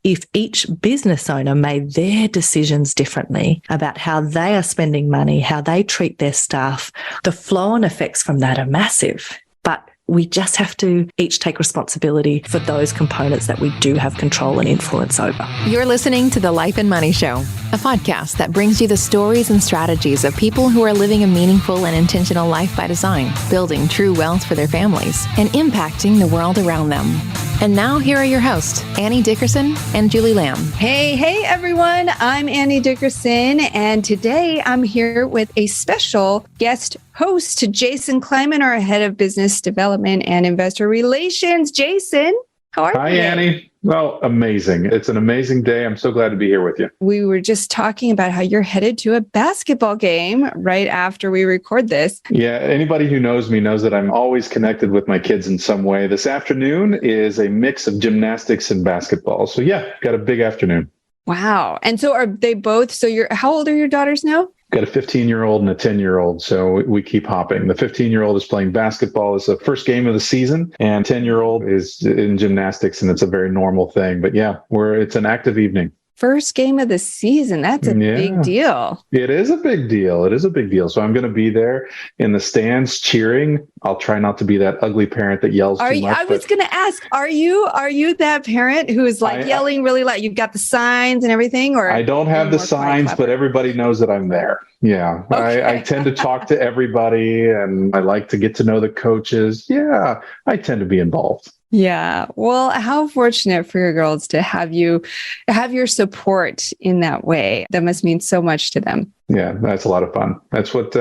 if each business owner made their decisions differently about how they are spending money, how they treat their staff, the flow-on effects from that are massive. But we just have to each take responsibility for those components that we do have control and influence over. You're listening to The Life and Money Show, a podcast that brings you the stories and strategies of people who are living a meaningful and intentional life by design, building true wealth for their families, and impacting the world around them. And now here are your hosts, Annie Dickerson and Julie Lamb. Hey, everyone. I'm Annie Dickerson, and today I'm here with a special guest host, Jason Kleiman, our head of business development and investor relations. Jason, how are you? Hi, Annie. Well, amazing. It's an amazing day. I'm so glad to be here with you. We were just talking about how you're headed to a basketball game right after we record this. Yeah, anybody who knows me knows that I'm always connected with my kids in some way. This afternoon is a mix of gymnastics and basketball. So yeah, got a big afternoon. Wow. And so are they both? So how old are your daughters now? Got a 15-year-old and a 10-year-old, so we keep hopping. The 15-year-old is playing basketball. It's the first game of the season, and 10-year-old is in gymnastics, and it's a very normal thing. But yeah, it's an active evening. First game of the season. That's a big deal. It is a big deal. It is a big deal. So I'm going to be there in the stands cheering. I'll try not to be that ugly parent that yells too much. I was going to ask, are you that parent who is yelling really loud? You've got the signs and everything? Or I don't have the signs, but everybody knows that I'm there. Yeah. Okay. I tend to talk to everybody, and I like to get to know the coaches. Yeah, I tend to be involved. Yeah. Well, how fortunate for your girls to have your support in that way. That must mean so much to them. Yeah, that's a lot of fun. That's what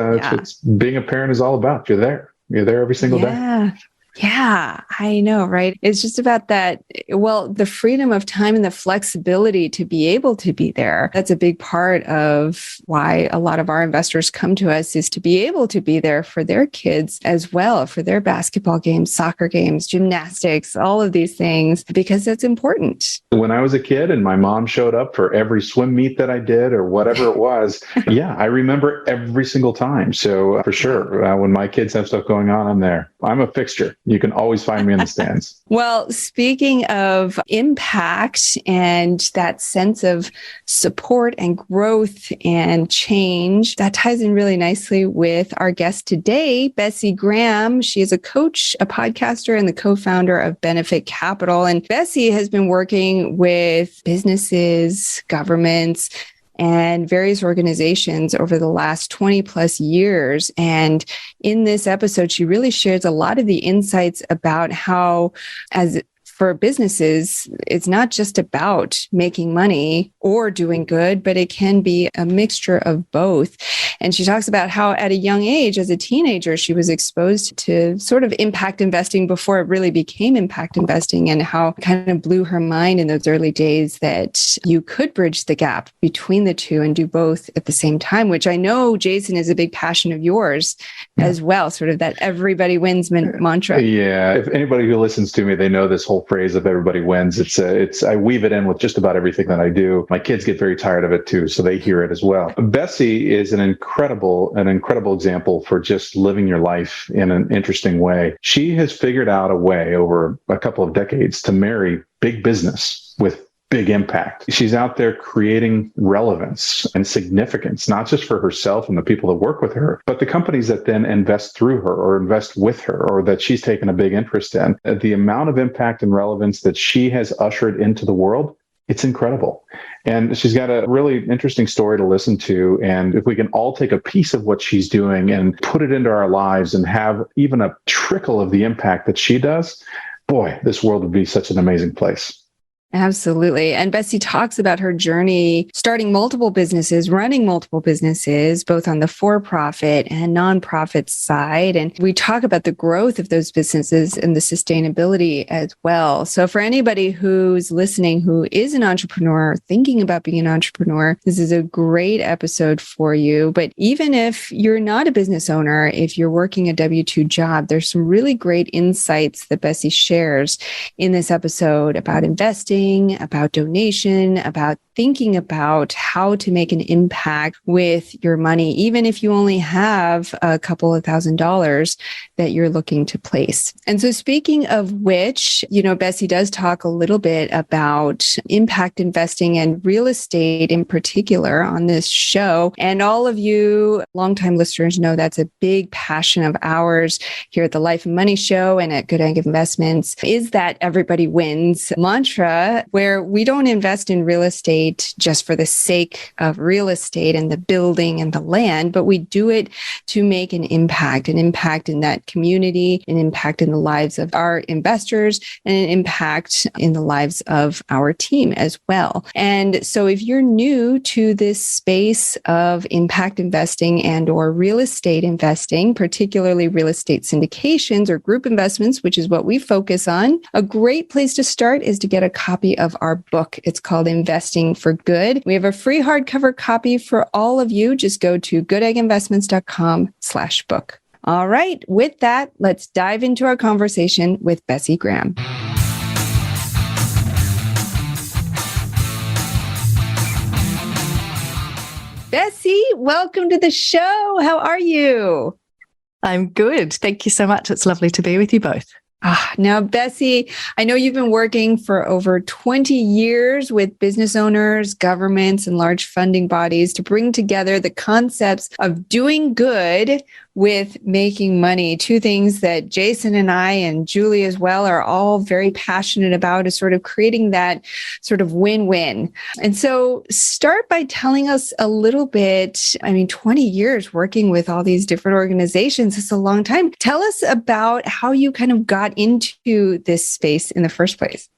being a parent is all about. You're there. You're there every single day. Yeah, I know, right? It's just about that. Well, the freedom of time and the flexibility to be able to be there. That's a big part of why a lot of our investors come to us, is to be able to be there for their kids as well, for their basketball games, soccer games, gymnastics, all of these things, because that's important. When I was a kid and my mom showed up for every swim meet that I did or whatever it was, yeah, I remember every single time. So for sure, when my kids have stuff going on, I'm there. I'm a fixture. You can always find me in the stands. Well, speaking of impact and that sense of support and growth and change, that ties in really nicely with our guest today, Bessi Graham. She is a coach, a podcaster, and the co-founder of Benefit Capital. And Bessi has been working with businesses, governments, and various organizations over the last 20 plus years. And in this episode, she really shares a lot of the insights about how, for businesses, it's not just about making money or doing good, but it can be a mixture of both. And she talks about how at a young age, as a teenager, she was exposed to sort of impact investing before it really became impact investing, and how it kind of blew her mind in those early days that you could bridge the gap between the two and do both at the same time, which I know, Jason, is a big passion of yours as well, sort of that everybody wins mantra. Yeah. If anybody who listens to me, they know this whole phrase of everybody wins. I weave it in with just about everything that I do. My kids get very tired of it too, so they hear it as well. Bessi is an incredible example for just living your life in an interesting way. She has figured out a way over a couple of decades to marry big business with big impact. She's out there creating relevance and significance, not just for herself and the people that work with her, but the companies that then invest through her or invest with her, or that she's taken a big interest in. The amount of impact and relevance that she has ushered into the world, it's incredible. And she's got a really interesting story to listen to. And if we can all take a piece of what she's doing and put it into our lives and have even a trickle of the impact that she does, boy, this world would be such an amazing place. Absolutely. And Bessi talks about her journey starting multiple businesses, running multiple businesses, both on the for-profit and nonprofit side. And we talk about the growth of those businesses and the sustainability as well. So for anybody who's listening, who is an entrepreneur, thinking about being an entrepreneur, this is a great episode for you. But even if you're not a business owner, if you're working a W-2 job, there's some really great insights that Bessi shares in this episode about investing, giving, about donation, about thinking about how to make an impact with your money, even if you only have a couple of $1,000s that you're looking to place. And so speaking of which, Bessi does talk a little bit about impact investing and real estate in particular on this show. And all of you longtime listeners know that's a big passion of ours here at the Life and Money Show and at Goodegg Investments, is that everybody wins mantra, where we don't invest in real estate just for the sake of real estate and the building and the land, but we do it to make an impact in that community, an impact in the lives of our investors, and an impact in the lives of our team as well. And so if you're new to this space of impact investing and or real estate investing, particularly real estate syndications or group investments, which is what we focus on, a great place to start is to get a copy of our book. It's called Investing for Good. We have a free hardcover copy for all of you. Just go to goodegginvestments.com/book. All right. With that, let's dive into our conversation with Bessi Graham. Bessi, welcome to the show. How are you? I'm good. Thank you so much. It's lovely to be with you both. Now, Bessi, I know you've been working for over 20 years with business owners, governments, and large funding bodies to bring together the concepts of doing good with making money. Two things that Jason and I and Julie as well are all very passionate about, is sort of creating that sort of win-win. And so start by telling us a little bit, 20 years working with all these different organizations, it's a long time. Tell us about how you kind of got into this space in the first place.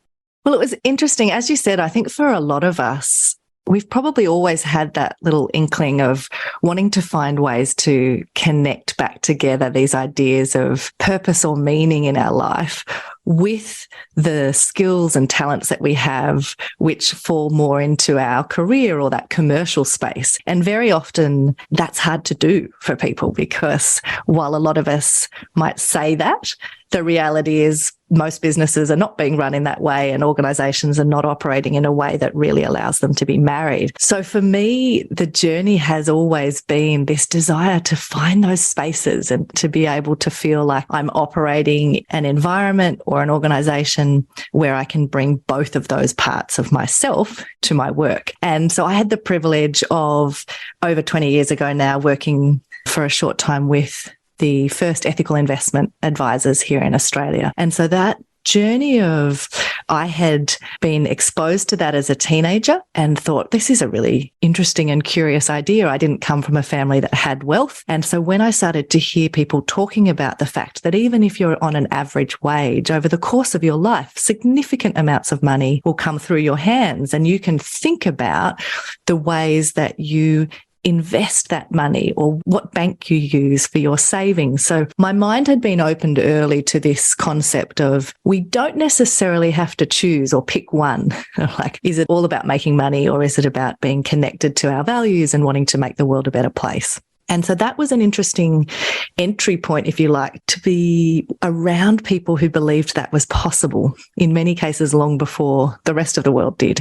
Well, it was interesting. As you said, I think for a lot of us, we've probably always had that little inkling of wanting to find ways to connect back together these ideas of purpose or meaning in our life with the skills and talents that we have, which fall more into our career or that commercial space. And very often that's hard to do for people, because while a lot of us might say that, the reality is most businesses are not being run in that way, and organizations are not operating in a way that really allows them to be married. So for me, the journey has always been this desire to find those spaces and to be able to feel like I'm operating an environment or an organization where I can bring both of those parts of myself to my work. And so I had the privilege of, over 20 years ago now, working for a short time with the first ethical investment advisors here in Australia. And so that journey of, I had been exposed to that as a teenager and thought, this is a really interesting and curious idea. I didn't come from a family that had wealth. And so when I started to hear people talking about the fact that even if you're on an average wage, over the course of your life, significant amounts of money will come through your hands, and you can think about the ways that you invest that money or what bank you use for your savings. So my mind had been opened early to this concept of, we don't necessarily have to choose or pick one. Like, is it all about making money, or is it about being connected to our values and wanting to make the world a better place? And so that was an interesting entry point, if you like, to be around people who believed that was possible, in many cases long before the rest of the world did.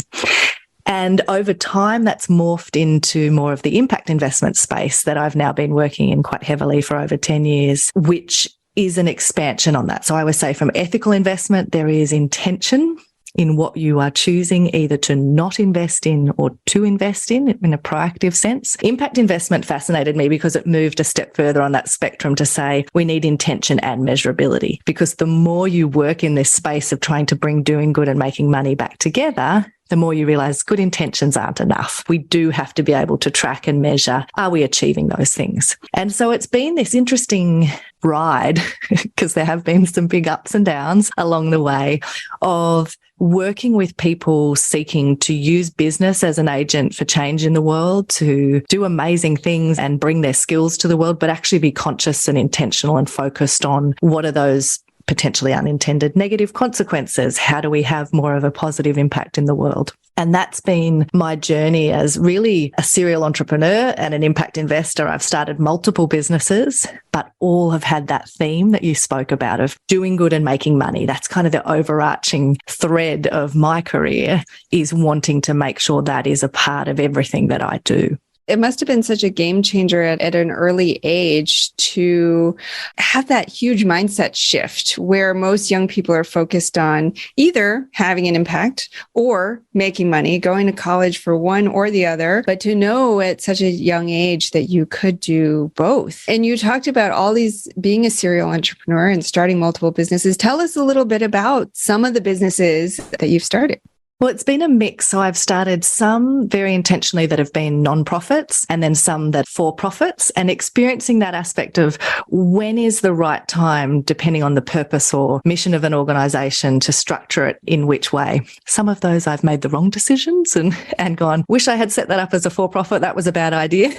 And over time, that's morphed into more of the impact investment space that I've now been working in quite heavily for over 10 years, which is an expansion on that. So I would say from ethical investment, there is intention in what you are choosing either to not invest in or to invest in a proactive sense. Impact investment fascinated me because it moved a step further on that spectrum to say we need intention and measurability, because the more you work in this space of trying to bring doing good and making money back together, the more you realize good intentions aren't enough. We do have to be able to track and measure, are we achieving those things? And so it's been this interesting ride, because there have been some big ups and downs along the way, of working with people seeking to use business as an agent for change in the world, to do amazing things and bring their skills to the world, but actually be conscious and intentional and focused on what are those potentially unintended negative consequences? How do we have more of a positive impact in the world? And that's been my journey as really a serial entrepreneur and an impact investor. I've started multiple businesses, but all have had that theme that you spoke about of doing good and making money. That's kind of the overarching thread of my career, is wanting to make sure that is a part of everything that I do. It must have been such a game changer at an early age to have that huge mindset shift where most young people are focused on either having an impact or making money, going to college for one or the other, but to know at such a young age that you could do both. And you talked about all these, being a serial entrepreneur and starting multiple businesses. Tell us a little bit about some of the businesses that you've started. Well, it's been a mix. So I've started some very intentionally that have been nonprofits, and then some that for-profits, and experiencing that aspect of when is the right time, depending on the purpose or mission of an organisation, to structure it in which way. Some of those I've made the wrong decisions and gone, wish I had set that up as a for-profit. That was a bad idea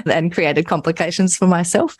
and created complications for myself.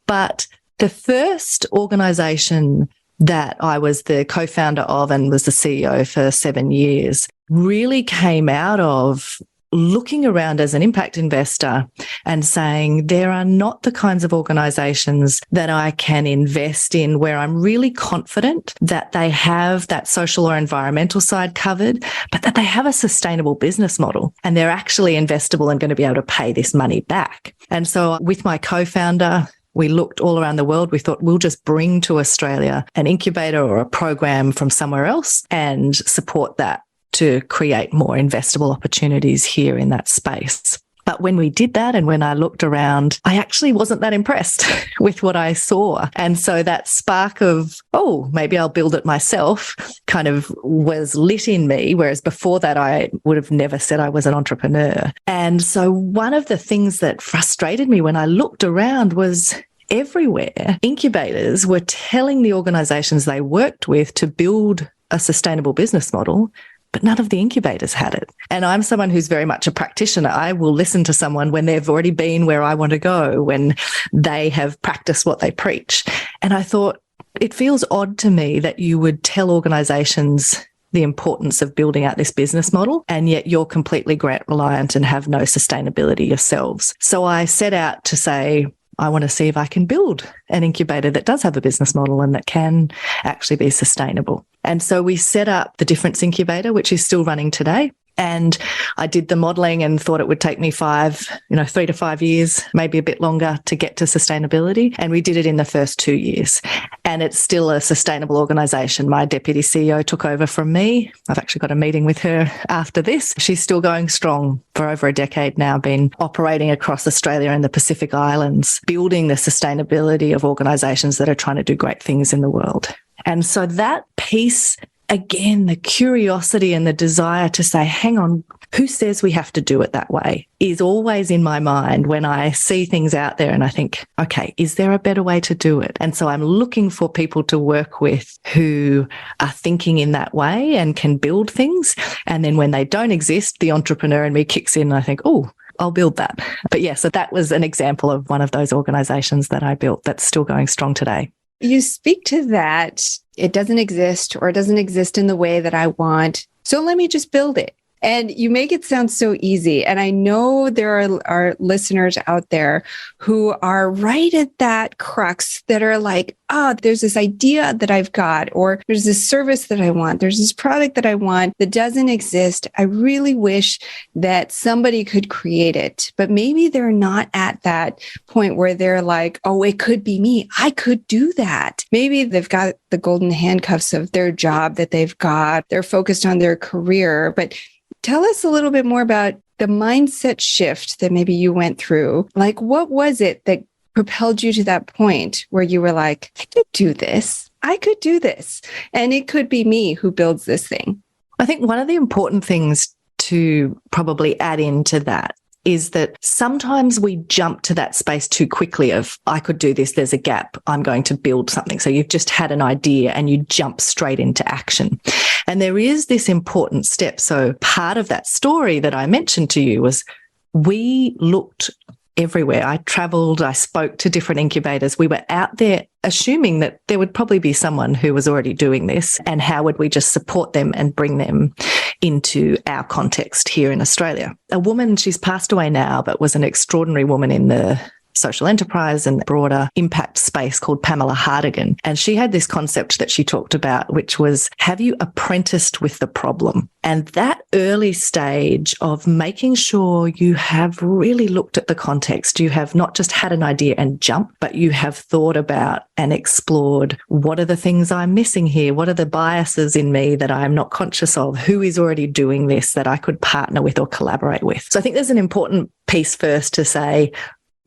But the first organisation that I was the co-founder of and was the CEO for 7 years really came out of looking around as an impact investor and saying, there are not the kinds of organisations that I can invest in where I'm really confident that they have that social or environmental side covered, but that they have a sustainable business model and they're actually investable and going to be able to pay this money back. And so with my co-founder, we looked all around the world. We thought we'll just bring to Australia an incubator or a program from somewhere else and support that to create more investable opportunities here in that space. But when we did that and when I looked around, I actually wasn't that impressed with what I saw. And so that spark of, oh, maybe I'll build it myself kind of was lit in me, whereas before that I would have never said I was an entrepreneur. And so one of the things that frustrated me when I looked around was everywhere incubators were telling the organisations they worked with to build a sustainable business model, but none of the incubators had it. And I'm someone who's very much a practitioner. I will listen to someone when they've already been where I want to go, when they have practiced what they preach. And I thought, it feels odd to me that you would tell organisations the importance of building out this business model, and yet you're completely grant reliant and have no sustainability yourselves. So I set out to say, I want to see if I can build an incubator that does have a business model and that can actually be sustainable. And so we set up the Difference Incubator, which is still running today. And I did the modelling and thought it would take me 3 to 5 years, maybe a bit longer, to get to sustainability. And we did it in the first 2 years. And it's still a sustainable organisation. My deputy CEO took over from me. I've actually got a meeting with her after this. She's still going strong for over a decade now, been operating across Australia and the Pacific Islands, building the sustainability of organisations that are trying to do great things in the world. And so that piece, again, the curiosity and the desire to say, hang on, who says we have to do it that way, is always in my mind when I see things out there and I think, okay, is there a better way to do it? And so I'm looking for people to work with who are thinking in that way and can build things. And then when they don't exist, the entrepreneur in me kicks in and I think, oh, I'll build that. But yeah, so that was an example of one of those organizations that I built that's still going strong today. You speak to that, it doesn't exist, or it doesn't exist in the way that I want, so let me just build it. And you make it sound so easy. And I know there are listeners out there who are right at that crux that are like, there's this idea that I've got, or there's this service that I want, there's this product that I want that doesn't exist. I really wish that somebody could create it. But maybe they're not at that point where they're like, oh, it could be me. I could do that. Maybe they've got the golden handcuffs of their job that they've got. They're focused on their career. But tell us a little bit more about the mindset shift that maybe you went through. Like, what was it that propelled you to that point where you were like, I could do this. I could do this. And it could be me who builds this thing. I think one of the important things to probably add into that is that sometimes we jump to that space too quickly of, I could do this, there's a gap, I'm going to build something. So you've just had an idea and you jump straight into action. And there is this important step. So part of that story that I mentioned to you was we looked everywhere. I traveled, I spoke to different incubators. We were out there assuming that there would probably be someone who was already doing this, and how would we just support them and bring them into our context here in Australia. A woman, she's passed away now, but was an extraordinary woman in the social enterprise and broader impact space called Pamela Hardigan. And she had this concept that she talked about, which was, have you apprenticed with the problem? And that early stage of making sure you have really looked at the context, you have not just had an idea and jumped, but you have thought about and explored, what are the things I'm missing here? What are the biases in me that I'm not conscious of? Who is already doing this that I could partner with or collaborate with? So I think there's an important piece first to say,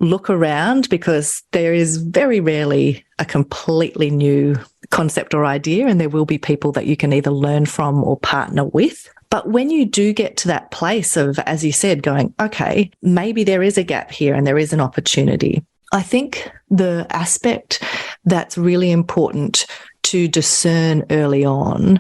look around, because there is very rarely a completely new concept or idea, and there will be people that you can either learn from or partner with. But when you do get to that place of, as you said, going, okay, maybe there is a gap here and there is an opportunity, I think the aspect that's really important to discern early on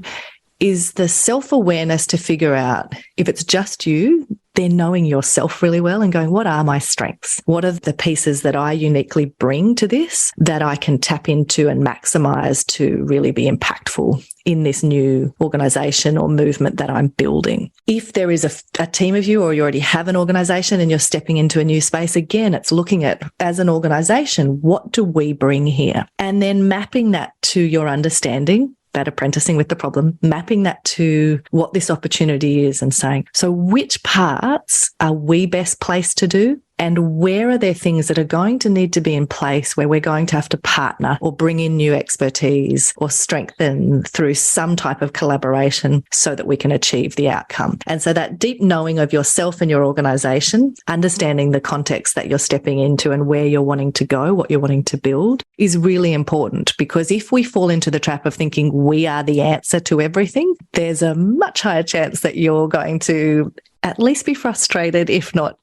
is the self-awareness to figure out, if it's just you, then knowing yourself really well and going, what are my strengths? What are the pieces that I uniquely bring to this that I can tap into and maximize to really be impactful in this new organization or movement that I'm building? If there is a team of you, or you already have an organization and you're stepping into a new space, again, it's looking at, as an organization, what do we bring here? And then mapping that to your understanding, that apprenticing with the problem, mapping that to what this opportunity is and saying, so which parts are we best placed to do? And where are there things that are going to need to be in place where we're going to have to partner or bring in new expertise or strengthen through some type of collaboration so that we can achieve the outcome? And so that deep knowing of yourself and your organization, understanding the context that you're stepping into and where you're wanting to go, what you're wanting to build, is really important. Because if we fall into the trap of thinking we are the answer to everything, there's a much higher chance that you're going to at least be frustrated, if not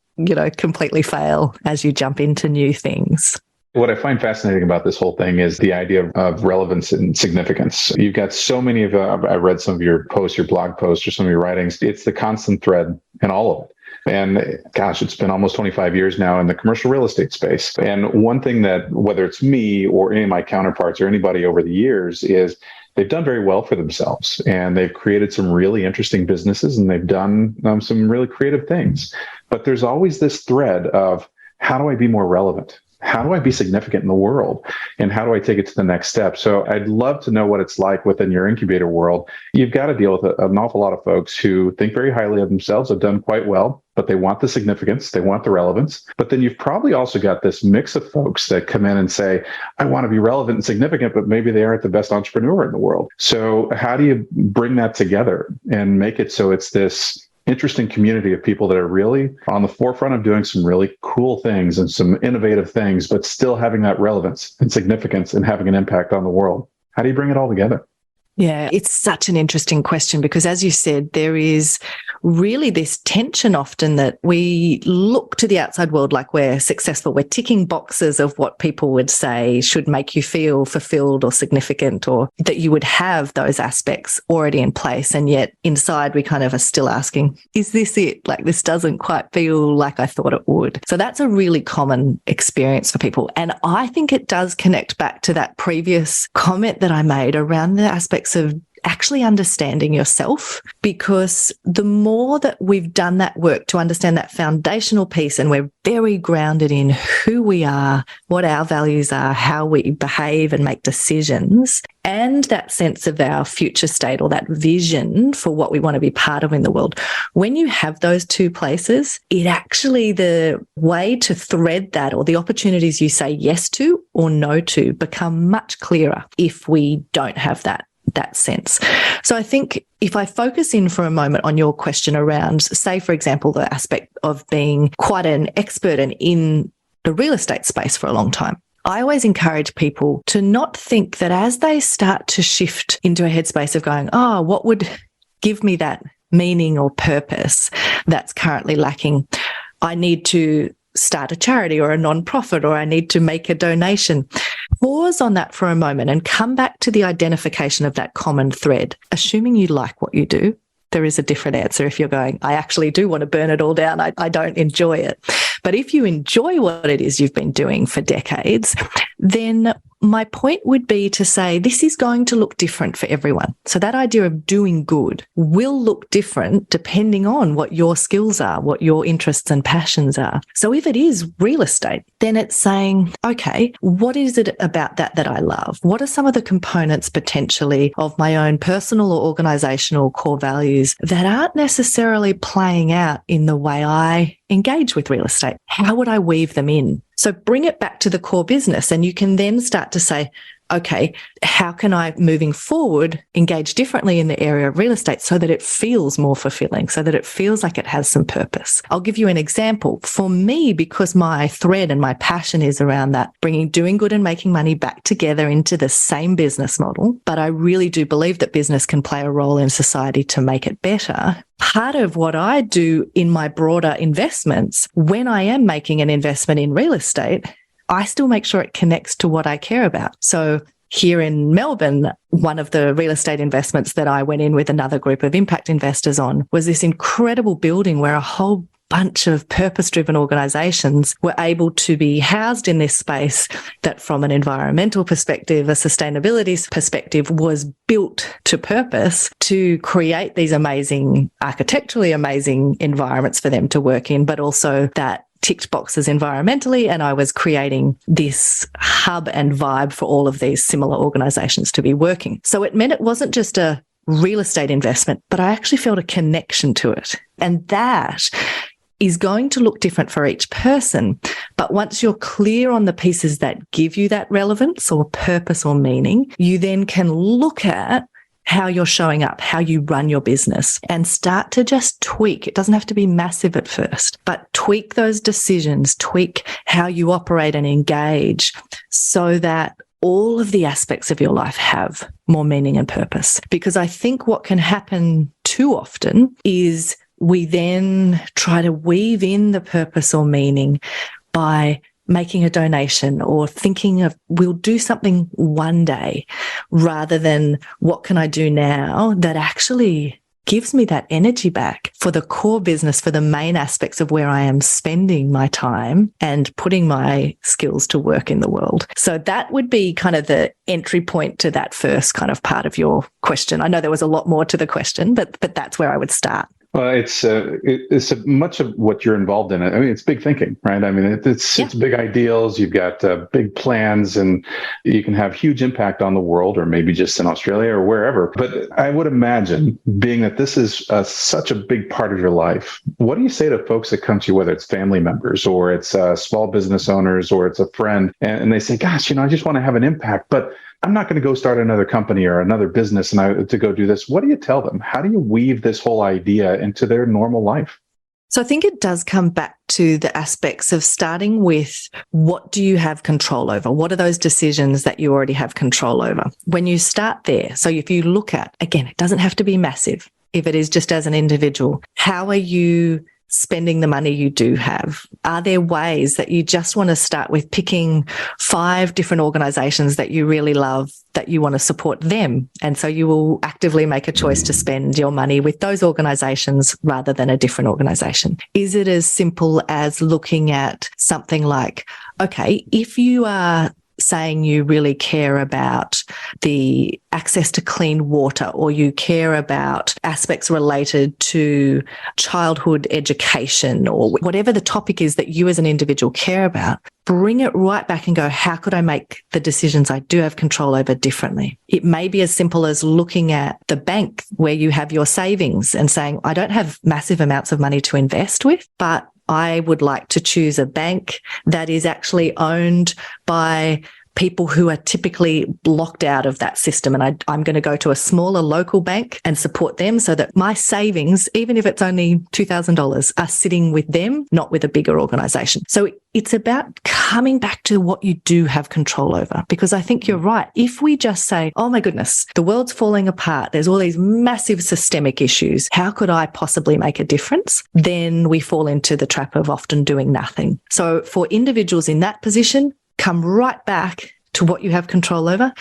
completely fail as you jump into new things. What I find fascinating about this whole thing is the idea of relevance and significance. You've got so many of, I read some of your posts, your blog posts, or some of your writings. It's the constant thread in all of it. And gosh, it's been almost 25 years now in the commercial real estate space. And one thing that, whether it's me or any of my counterparts or anybody over the years, is they've done very well for themselves, and they've created some really interesting businesses, and they've done some really creative things. But there's always this thread of, how do I be more relevant? How do I be significant in the world? And how do I take it to the next step? So I'd love to know what it's like within your incubator world. You've got to deal with an awful lot of folks who think very highly of themselves, have done quite well, but they want the significance, they want the relevance. But then you've probably also got this mix of folks that come in and say, I want to be relevant and significant, but maybe they aren't the best entrepreneur in the world. So how do you bring that together and make it so it's this interesting community of people that are really on the forefront of doing some really cool things and some innovative things, but still having that relevance and significance and having an impact on the world? How do you bring it all together? Yeah, it's such an interesting question, because as you said, there is really this tension often that we look to the outside world like we're successful. We're ticking boxes of what people would say should make you feel fulfilled or significant, or that you would have those aspects already in place. And yet inside we kind of are still asking, is this it? Like, this doesn't quite feel like I thought it would. So that's a really common experience for people. And I think it does connect back to that previous comment that I made around the aspects of actually understanding yourself, because the more that we've done that work to understand that foundational piece, and we're very grounded in who we are, what our values are, how we behave and make decisions, and that sense of our future state or that vision for what we want to be part of in the world. When you have those two places, it actually, the way to thread that, or the opportunities you say yes to or no to, become much clearer if we don't have that sense. So I think if I focus in for a moment on your question around, say, for example, the aspect of being quite an expert and in the real estate space for a long time, I always encourage people to not think that as they start to shift into a headspace of going, oh, what would give me that meaning or purpose that's currently lacking? I need to start a charity or a non-profit, or I need to make a donation. Pause on that for a moment and come back to the identification of that common thread. Assuming you like what you do, there is a different answer if you're going, I actually do want to burn it all down. I don't enjoy it. But if you enjoy what it is you've been doing for decades, then my point would be to say this is going to look different for everyone. So that idea of doing good will look different depending on what your skills are, what your interests and passions are. So if it is real estate, then it's saying, okay, what is it about that I love? What are some of the components potentially of my own personal or organizational core values that aren't necessarily playing out in the way I engage with real estate? How would I weave them in? So bring it back to the core business, and you can then start to say, okay, how can I, moving forward, engage differently in the area of real estate so that it feels more fulfilling, so that it feels like it has some purpose? I'll give you an example. For me, because my thread and my passion is around that, bringing doing good and making money back together into the same business model, but I really do believe that business can play a role in society to make it better. Part of what I do in my broader investments, when I am making an investment in real estate, I still make sure it connects to what I care about. So here in Melbourne, one of the real estate investments that I went in with another group of impact investors on was this incredible building where a whole bunch of purpose-driven organizations were able to be housed in this space that, from an environmental perspective, a sustainability perspective, was built to purpose to create these amazing, architecturally amazing environments for them to work in, but also that ticked boxes environmentally, and I was creating this hub and vibe for all of these similar organizations to be working. So it meant it wasn't just a real estate investment, but I actually felt a connection to it. And that is going to look different for each person. But once you're clear on the pieces that give you that relevance or purpose or meaning, you then can look at how you're showing up, how you run your business, and start to just tweak. It doesn't have to be massive at first, but tweak those decisions, tweak how you operate and engage so that all of the aspects of your life have more meaning and purpose. Because I think what can happen too often is we then try to weave in the purpose or meaning by making a donation or thinking of we'll do something one day rather than what can I do now that actually gives me that energy back for the core business, for the main aspects of where I am spending my time and putting my skills to work in the world. So that would be kind of the entry point to that first kind of part of your question. I know there was a lot more to the question, but that's where I would start. Well, it's much of what you're involved in. I mean, it's big thinking, right? I mean, it's big ideals. You've got big plans, and you can have huge impact on the world, or maybe just in Australia or wherever. But I would imagine, being that this is such a big part of your life, what do you say to folks that come to you, whether it's family members or it's small business owners or it's a friend, and they say, "Gosh, I just want to have an impact, but I'm not going to go start another company or another business to go do this." What do you tell them? How do you weave this whole idea into their normal life? So I think it does come back to the aspects of starting with what do you have control over? What are those decisions that you already have control over? When you start there, so if you look at, again, it doesn't have to be massive. If it is just as an individual, how are you spending the money you do have? Are there ways that you just want to start with picking 5 different organizations that you really love, that you want to support them? And so you will actively make a choice to spend your money with those organizations rather than a different organization. Is it as simple as looking at something like, okay, if you are saying you really care about the access to clean water, or you care about aspects related to childhood education, or whatever the topic is that you as an individual care about, bring it right back and go, how could I make the decisions I do have control over differently? It may be as simple as looking at the bank where you have your savings and saying, I don't have massive amounts of money to invest with, but I would like to choose a bank that is actually owned by people who are typically blocked out of that system. And I'm going to go to a smaller local bank and support them so that my savings, even if it's only $2,000, are sitting with them, not with a bigger organization. So it's about coming back to what you do have control over, because I think you're right. If we just say, oh my goodness, the world's falling apart, there's all these massive systemic issues, how could I possibly make a difference? Then we fall into the trap of often doing nothing. So for individuals in that position, come right back to what you have control over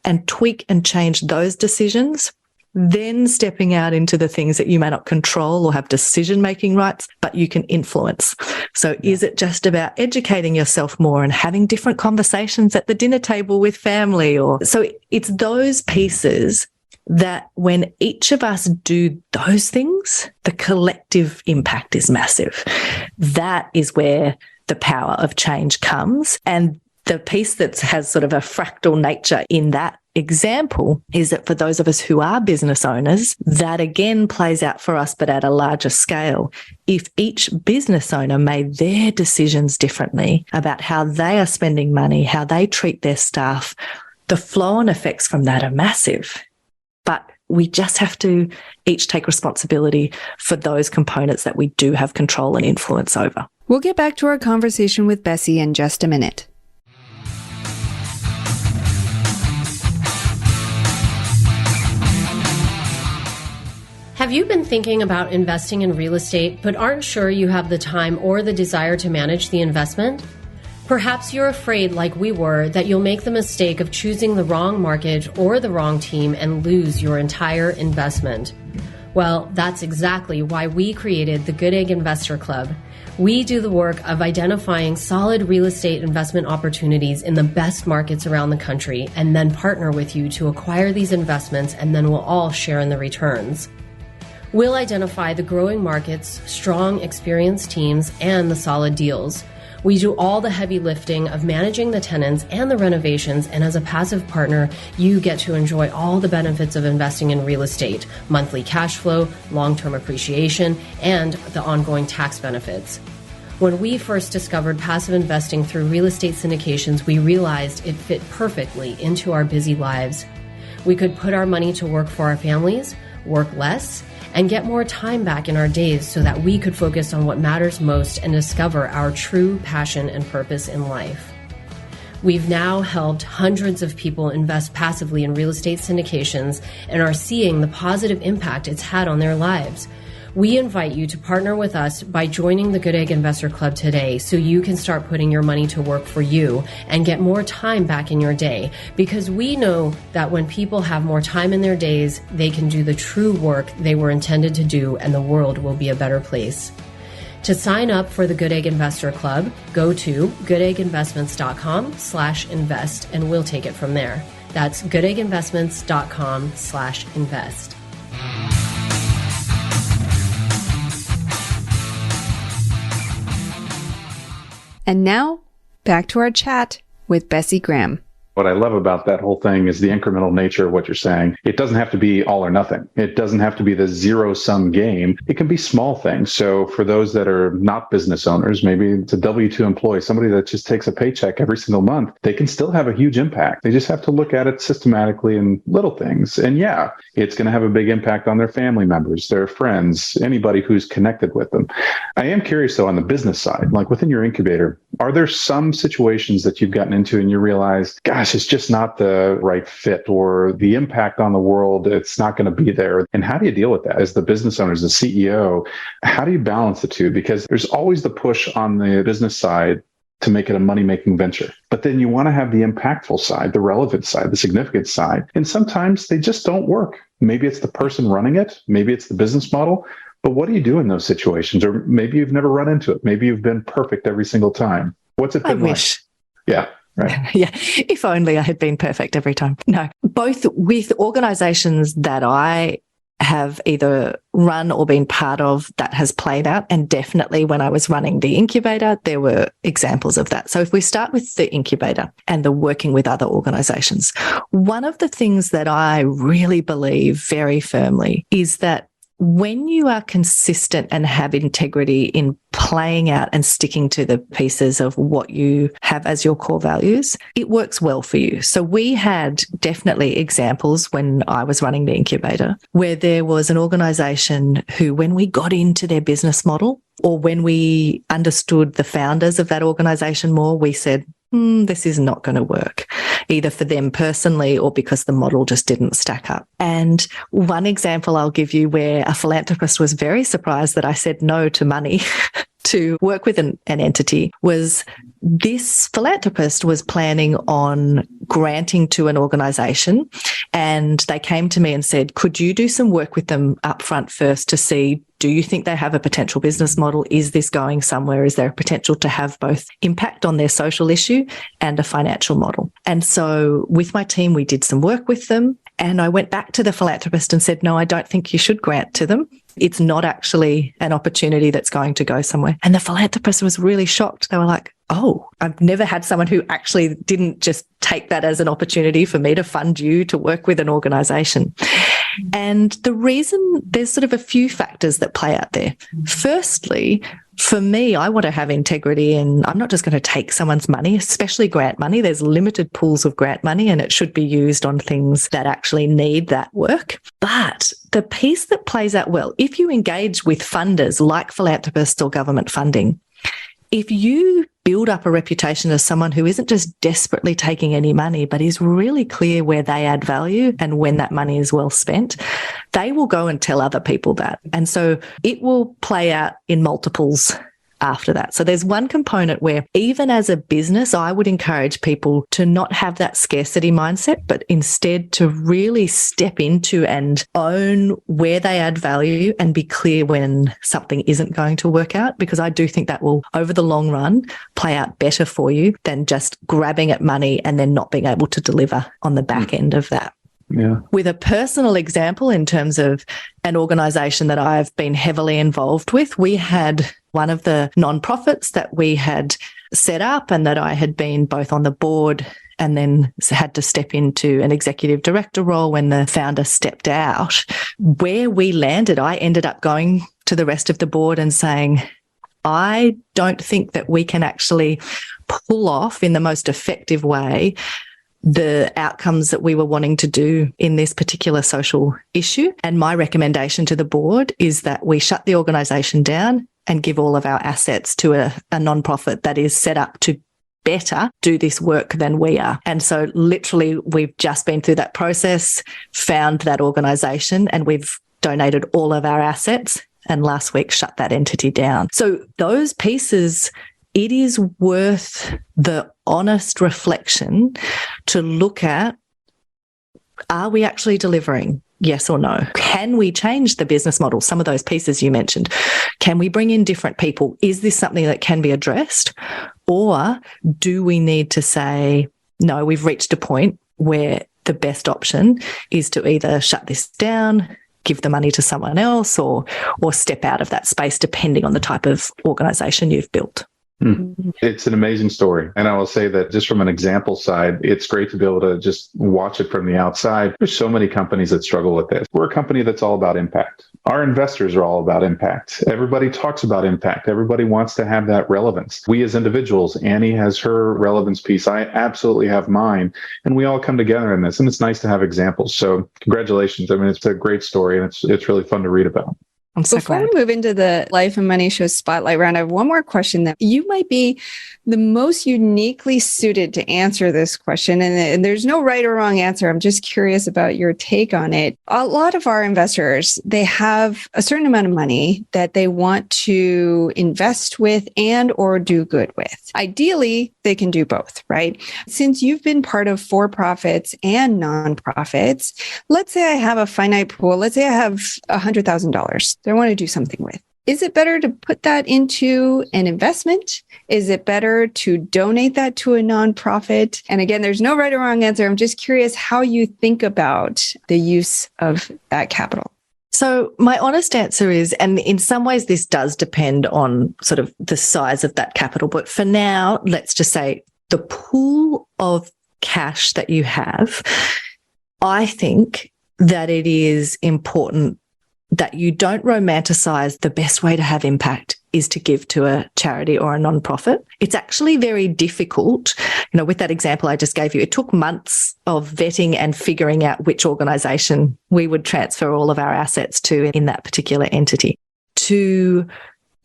and tweak and change those decisions then stepping out into the things that you may not control or have decision-making rights, but you can influence. So is it just about educating yourself more and having different conversations at the dinner table with family? So it's those pieces that when each of us do those things, the collective impact is massive. That is where the power of change comes. And the piece that has sort of a fractal nature in that example is that for those of us who are business owners, that again plays out for us, but at a larger scale. If each business owner made their decisions differently about how they are spending money, how they treat their staff, the flow-on effects from that are massive. But we just have to each take responsibility for those components that we do have control and influence over. We'll get back to our conversation with Bessi in just a minute. Have you been thinking about investing in real estate but aren't sure you have the time or the desire to manage the investment? Perhaps you're afraid, like we were, that you'll make the mistake of choosing the wrong market or the wrong team and lose your entire investment. Well, that's exactly why we created the Goodegg Investor Club. We do the work of identifying solid real estate investment opportunities in the best markets around the country and then partner with you to acquire these investments, and then we'll all share in the returns. We'll identify the growing markets, strong, experienced teams, and the solid deals. We do all the heavy lifting of managing the tenants and the renovations, and as a passive partner, you get to enjoy all the benefits of investing in real estate, monthly cash flow, long-term appreciation, and the ongoing tax benefits. When we first discovered passive investing through real estate syndications, we realized it fit perfectly into our busy lives. We could put our money to work for our families, work less, and get more time back in our days so that we could focus on what matters most and discover our true passion and purpose in life. We've now helped hundreds of people invest passively in real estate syndications and are seeing the positive impact it's had on their lives. We invite you to partner with us by joining the Goodegg Investor Club today so you can start putting your money to work for you and get more time back in your day, because we know that when people have more time in their days, they can do the true work they were intended to do, and the world will be a better place. To sign up for the Goodegg Investor Club, go to goodegginvestments.com/invest and we'll take it from there. That's goodegginvestments.com/invest. And now, back to our chat with Bessi Graham. What I love about that whole thing is the incremental nature of what you're saying. It doesn't have to be all or nothing. It doesn't have to be the zero-sum game. It can be small things. So for those that are not business owners, maybe it's a W-2 employee, somebody that just takes a paycheck every single month, they can still have a huge impact. They just have to look at it systematically in little things. And yeah, it's going to have a big impact on their family members, their friends, anybody who's connected with them. I am curious, though, on the business side, like within your incubator, are there some situations that you've gotten into and you realize, gosh, it's just not the right fit, or the impact on the world, it's not going to be there? And how do you deal with that as the business owner, as the CEO? How do you balance the two? Because there's always the push on the business side to make it a money-making venture. But then you want to have the impactful side, the relevant side, the significant side. And sometimes they just don't work. Maybe it's the person running it. Maybe it's the business model. But what do you do in those situations? Or maybe you've never run into it. Maybe you've been perfect every single time. What's it been like? I wish. Yeah. Right. Yeah. If only I had been perfect every time. No, both with organizations that I have either run or been part of, that has played out. And definitely when I was running the incubator, there were examples of that. So if we start with the incubator and the working with other organizations, one of the things that I really believe very firmly is that when you are consistent and have integrity in playing out and sticking to the pieces of what you have as your core values, it works well for you. So we had definitely examples when I was running the incubator where there was an organization who, when we got into their business model, or when we understood the founders of that organization more, we said, this is not going to work, either for them personally or because the model just didn't stack up. And one example I'll give you where a philanthropist was very surprised that I said no to money to work with an entity was this philanthropist was planning on granting to an organisation, and they came to me and said, could you do some work with them up front first to see, do you think they have a potential business model? Is this going somewhere? Is there a potential to have both impact on their social issue and a financial model? And so with my team, we did some work with them. And I went back to the philanthropist and said, no, I don't think you should grant to them. It's not actually an opportunity that's going to go somewhere. And the philanthropist was really shocked. They were like, oh, I've never had someone who actually didn't just take that as an opportunity for me to fund you to work with an organisation. And the reason, there's sort of a few factors that play out there. Firstly, for me, I want to have integrity, and I'm not just going to take someone's money, especially grant money. There's limited pools of grant money and it should be used on things that actually need that work. But the piece that plays out well, if you engage with funders like philanthropists or government funding, if you build up a reputation as someone who isn't just desperately taking any money, but is really clear where they add value and when that money is well spent, they will go and tell other people that. And so it will play out in multiples after that. So there's one component where even as a business, I would encourage people to not have that scarcity mindset, but instead to really step into and own where they add value and be clear when something isn't going to work out, because I do think that will, over the long run, play out better for you than just grabbing at money and then not being able to deliver on the back end of that. Yeah. With a personal example in terms of an organisation that I've been heavily involved with, we had one of the nonprofits that we had set up and that I had been both on the board and then had to step into an executive director role when the founder stepped out. Where we landed, I ended up going to the rest of the board and saying, I don't think that we can actually pull off in the most effective way the outcomes that we were wanting to do in this particular social issue. And my recommendation to the board is that we shut the organisation down and give all of our assets to a nonprofit that is set up to better do this work than we are. And so literally we've just been through that process, found that organisation, and we've donated all of our assets, and last week shut that entity down. So those pieces, it is worth the honest reflection to look at, are we actually delivering? Yes or no? Can we change the business model? Some of those pieces you mentioned. Can we bring in different people? Is this something that can be addressed? Or do we need to say, no, we've reached a point where the best option is to either shut this down, give the money to someone else, or step out of that space, depending on the type of organisation you've built. It's an amazing story. And I will say that just from an example side, it's great to be able to just watch it from the outside. There's so many companies that struggle with this. We're a company that's all about impact. Our investors are all about impact. Everybody talks about impact. Everybody wants to have that relevance. We as individuals, Annie has her relevance piece. I absolutely have mine. And we all come together in this. And it's nice to have examples. So congratulations. I mean, it's a great story and it's really fun to read about. I'm so Before glad. we move into the Life and Money Show Spotlight round, I have one more question that you might be the most uniquely suited to answer this question. And there's no right or wrong answer. I'm just curious about your take on it. A lot of our investors, they have a certain amount of money that they want to invest with and or do good with. Ideally, they can do both, right? Since you've been part of for-profits and nonprofits, let's say I have a finite pool. Let's say I have $100,000 that I want to do something with. Is it better to put that into an investment? Is it better to donate that to a nonprofit? And again, there's no right or wrong answer. I'm just curious how you think about the use of that capital. So my honest answer is, and in some ways this does depend on sort of the size of that capital, but for now, let's just say the pool of cash that you have, I think that it is important that you don't romanticize the best way to have impact is to give to a charity or a nonprofit. It's actually very difficult. You know, with that example I just gave you, it took months of vetting and figuring out which organisation we would transfer all of our assets to in that particular entity. To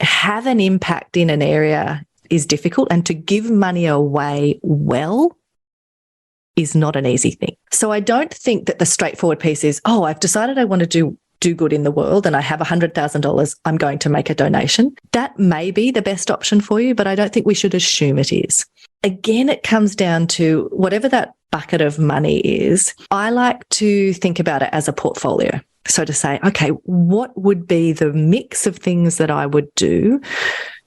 have an impact in an area is difficult, and to give money away well is not an easy thing. So I don't think that the straightforward piece is, oh, I've decided I want to do do good in the world and I have $100,000, I'm going to make a donation. That may be the best option for you, but I don't think we should assume it is. Again, it comes down to whatever that bucket of money is. I like to think about it as a portfolio. So to say, okay, what would be the mix of things that I would do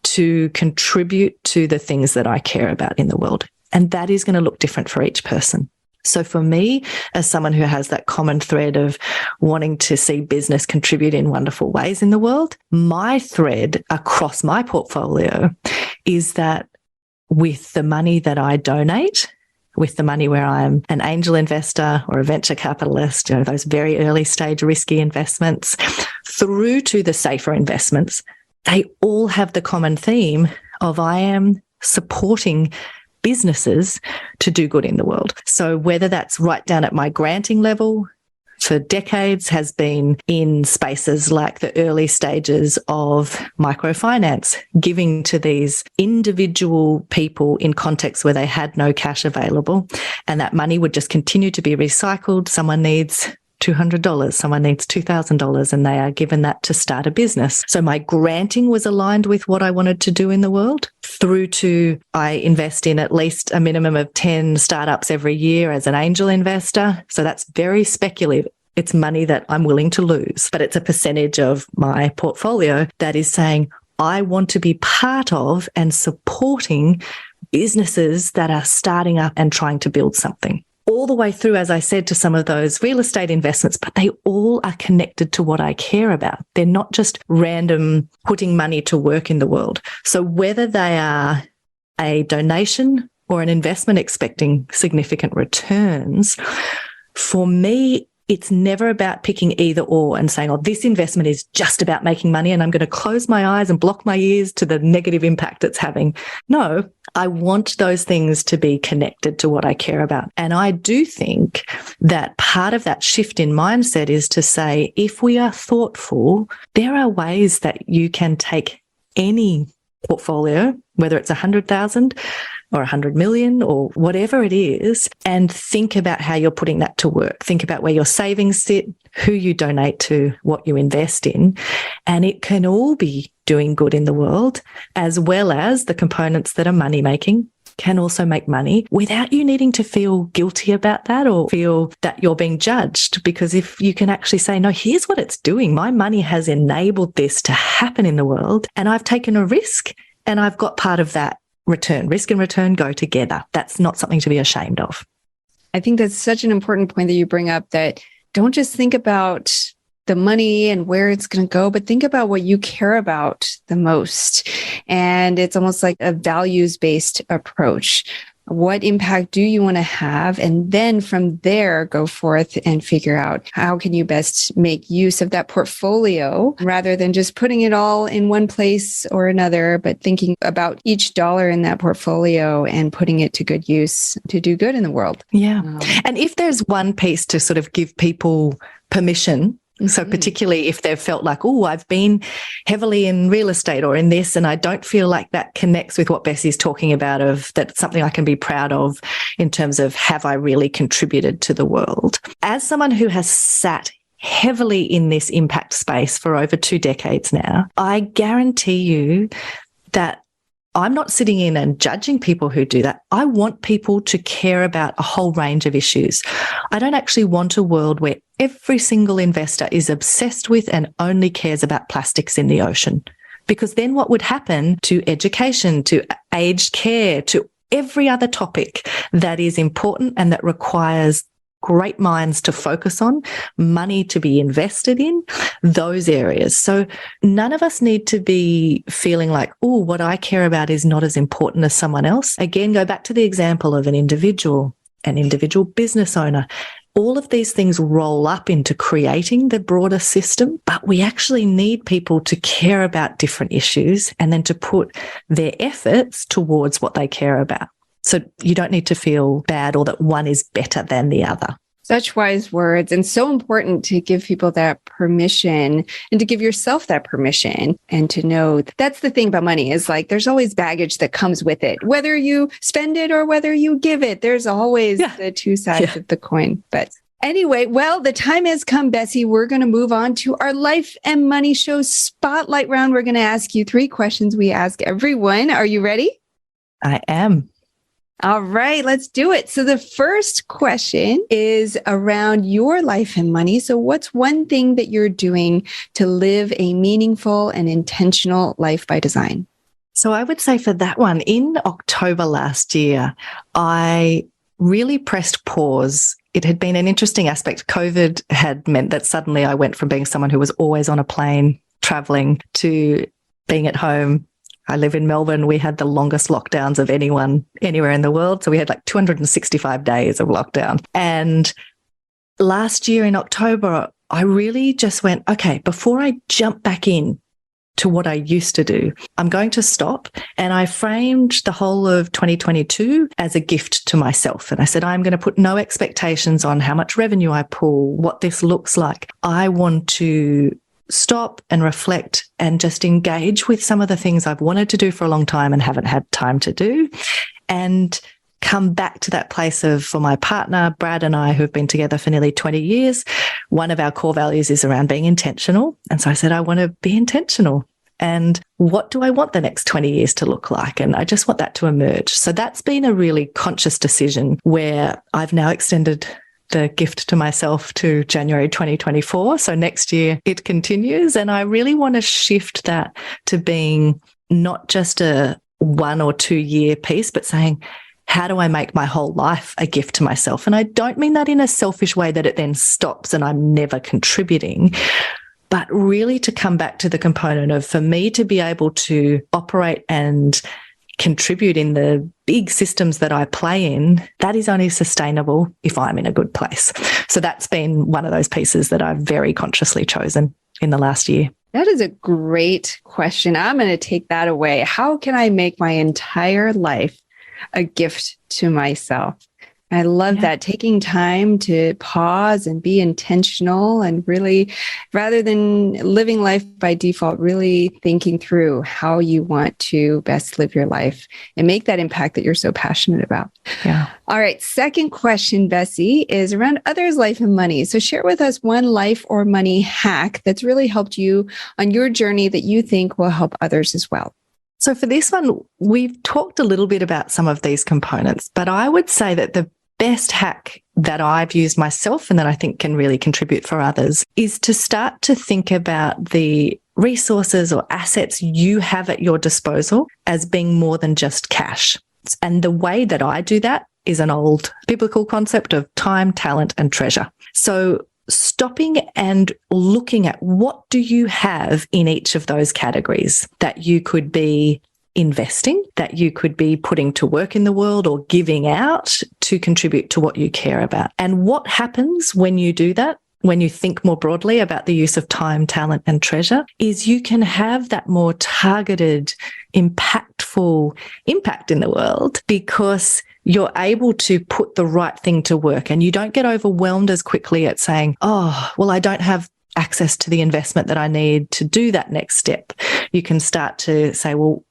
to contribute to the things that I care about in the world? And that is going to look different for each person. So for me, as someone who has that common thread of wanting to see business contribute in wonderful ways in the world, my thread across my portfolio is that with the money that I donate, with the money where I'm an angel investor or a venture capitalist, those very early stage risky investments, through to the safer investments, they all have the common theme of I am supporting businesses to do good in the world. So whether that's right down at my granting level, for decades has been in spaces like the early stages of microfinance, giving to these individual people in contexts where they had no cash available, and that money would just continue to be recycled. Someone needs $200, someone needs $2,000, and they are given that to start a business. So my granting was aligned with what I wanted to do in the world, through to I invest in at least a minimum of 10 startups every year as an angel investor. So that's very speculative. It's money that I'm willing to lose, but it's a percentage of my portfolio that is saying, I want to be part of and supporting businesses that are starting up and trying to build something. All the way through, as I said, to some of those real estate investments, but they all are connected to what I care about. They're not just random putting money to work in the world. So whether they are a donation or an investment expecting significant returns, for me, it's never about picking either or and saying, oh, this investment is just about making money and I'm going to close my eyes and block my ears to the negative impact it's having. No, I want those things to be connected to what I care about. And I do think that part of that shift in mindset is to say, if we are thoughtful, there are ways that you can take any portfolio, whether it's 100,000 or 100 million or whatever it is, and think about how you're putting that to work. Think about where your savings sit, who you donate to, what you invest in, and it can all be doing good in the world, as well as the components that are money making can also make money without you needing to feel guilty about that or feel that you're being judged. Because if you can actually say, no, here's what it's doing. My money has enabled this to happen in the world and I've taken a risk and I've got part of that return. Risk and return go together. That's not something to be ashamed of. I think that's such an important point that you bring up, that don't just think about the money and where it's going to go, but think about what you care about the most. And it's almost like a values-based approach. What impact do you want to have? And then from there, go forth and figure out how can you best make use of that portfolio rather than just putting it all in one place or another, but thinking about each dollar in that portfolio and putting it to good use to do good in the world. Yeah. And if there's one piece to sort of give people permission, so particularly if they've felt like, oh, I've been heavily in real estate or in this, and I don't feel like that connects with what Bessi's talking about, of that's something I can be proud of in terms of have I really contributed to the world? As someone who has sat heavily in this impact space for over 2 decades now, I guarantee you that I'm not sitting in and judging people who do that. I want people to care about a whole range of issues. I don't actually want a world where every single investor is obsessed with and only cares about plastics in the ocean. Because then what would happen to education, to aged care, to every other topic that is important and that requires great minds to focus on, money to be invested in, those areas. So none of us need to be feeling like, oh, what I care about is not as important as someone else. Again, go back to the example of an individual business owner. All of these things roll up into creating the broader system, but we actually need people to care about different issues and then to put their efforts towards what they care about. So you don't need to feel bad or that one is better than the other. Such wise words, and so important to give people that permission and to give yourself that permission, and to know that that's the thing about money is like there's always baggage that comes with it, whether you spend it or whether you give it. There's always the two sides of the coin. But Anyway, well, the time has come, Bessi. We're going to move on to our Life and Money Show Spotlight round. We're going to ask you 3 questions we ask everyone. Are you ready? I am. All right, let's do it. So the first question is around your life and money. So what's one thing that you're doing to live a meaningful and intentional life by design? So I would say for that one, in October last year, I really pressed pause. It had been an interesting aspect. COVID had meant that suddenly I went from being someone who was always on a plane traveling to being at home. I live in Melbourne. We had the longest lockdowns of anyone anywhere in the world. So we had like 265 days of lockdown. And last year in October, I really just went, okay, before I jump back in to what I used to do, I'm going to stop. And I framed the whole of 2022 as a gift to myself. And I said, I'm going to put no expectations on how much revenue I pull, what this looks like. I want to stop and reflect and just engage with some of the things I've wanted to do for a long time and haven't had time to do, and come back to that place of, for my partner, Brad and I, who've been together for nearly 20 years, one of our core values is around being intentional. And so I said, I want to be intentional. And what do I want the next 20 years to look like? And I just want that to emerge. So that's been a really conscious decision where I've now extended the gift to myself to January 2024. So next year it continues. And I really want to shift that to being not just a 1 or 2 year piece, but saying, how do I make my whole life a gift to myself? And I don't mean that in a selfish way that it then stops and I'm never contributing, but really to come back to the component of, for me to be able to operate and contribute in the big systems that I play in, that is only sustainable if I'm in a good place. So that's been one of those pieces that I've very consciously chosen in the last year. That is a great question. I'm going to take that away. How can I make my entire life a gift to myself? I love that, taking time to pause and be intentional and really, rather than living life by default, really thinking through how you want to best live your life and make that impact that you're so passionate about. Yeah. All right. Second question, Bessi, is around others' life and money. So share with us one life or money hack that's really helped you on your journey that you think will help others as well. So for this one, we've talked a little bit about some of these components, but I would say that the best hack that I've used myself and that I think can really contribute for others is to start to think about the resources or assets you have at your disposal as being more than just cash. And the way that I do that is an old biblical concept of time, talent, and treasure. So stopping and looking at what do you have in each of those categories that you could be investing, that you could be putting to work in the world or giving out to contribute to what you care about. And what happens when you do that, when you think more broadly about the use of time, talent, and treasure, is you can have that more targeted, impactful impact in the world because you're able to put the right thing to work and you don't get overwhelmed as quickly at saying, oh, well, I don't have access to the investment that I need to do that next step. You can start to say, well,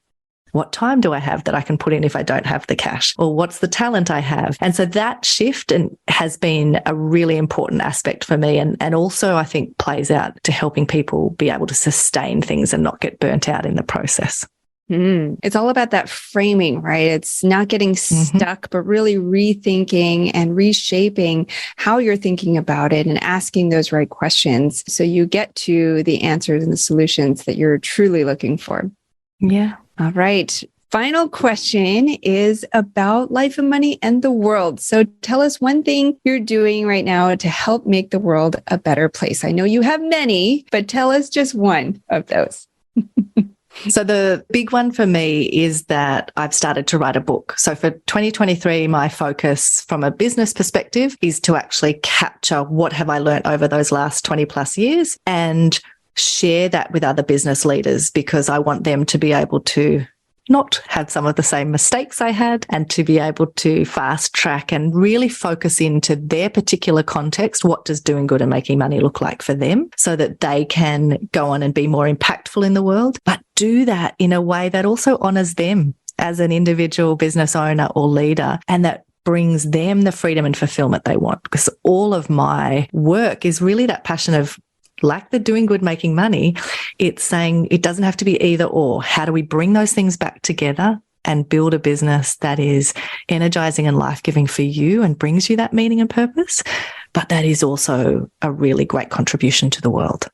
what time do I have that I can put in if I don't have the cash? Or what's the talent I have? And so that shift has been a really important aspect for me and also I think plays out to helping people be able to sustain things and not get burnt out in the process. It's all about that framing, right? It's not getting stuck, but really rethinking and reshaping how you're thinking about it and asking those right questions so you get to the answers and the solutions that you're truly looking for. Yeah. All right. Final question is about life and money and the world. So tell us one thing you're doing right now to help make the world a better place. I know you have many, but tell us just one of those. So the big one for me is that I've started to write a book. So for 2023, my focus from a business perspective is to actually capture what have I learned over those last 20 plus years and share that with other business leaders because I want them to be able to not have some of the same mistakes I had and to be able to fast track and really focus into their particular context. What does doing good and making money look like for them so that they can go on and be more impactful in the world, but do that in a way that also honors them as an individual business owner or leader and that brings them the freedom and fulfillment they want. Because all of my work is really that passion of, like the doing good, making money, it's saying it doesn't have to be either or. How do we bring those things back together and build a business that is energizing and life-giving for you and brings you that meaning and purpose, but that is also a really great contribution to the world?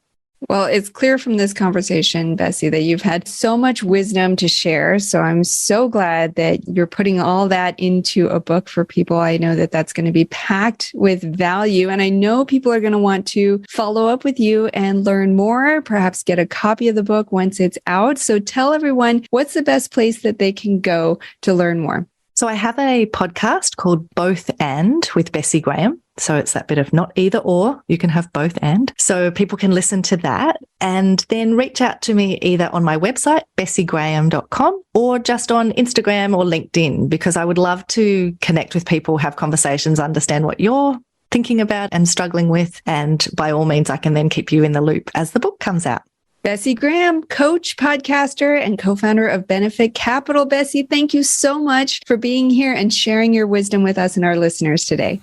Well, it's clear from this conversation, Bessi, that you've had so much wisdom to share. So I'm so glad that you're putting all that into a book for people. I know that that's going to be packed with value. And I know people are going to want to follow up with you and learn more, perhaps get a copy of the book once it's out. So tell everyone, what's the best place that they can go to learn more? So I have a podcast called Both And with Bessi Graham. So it's that bit of not either or, you can have both and. So people can listen to that and then reach out to me either on my website, bessigraham.com, or just on Instagram or LinkedIn, because I would love to connect with people, have conversations, understand what you're thinking about and struggling with. And by all means, I can then keep you in the loop as the book comes out. Bessi Graham, coach, podcaster, and co-founder of Benefit Capital. Bessi, thank you so much for being here and sharing your wisdom with us and our listeners today.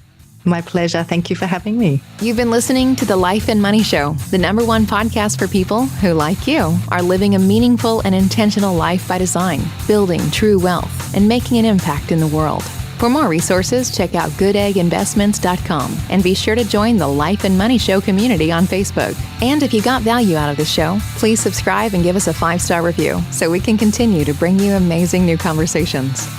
My pleasure. Thank you for having me. You've been listening to The Life and Money Show, the #1 podcast for people who, like you, are living a meaningful and intentional life by design, building true wealth, and making an impact in the world. For more resources, check out goodegginvestments.com and be sure to join the Life and Money Show community on Facebook. And if you got value out of the show, please subscribe and give us a 5-star review so we can continue to bring you amazing new conversations.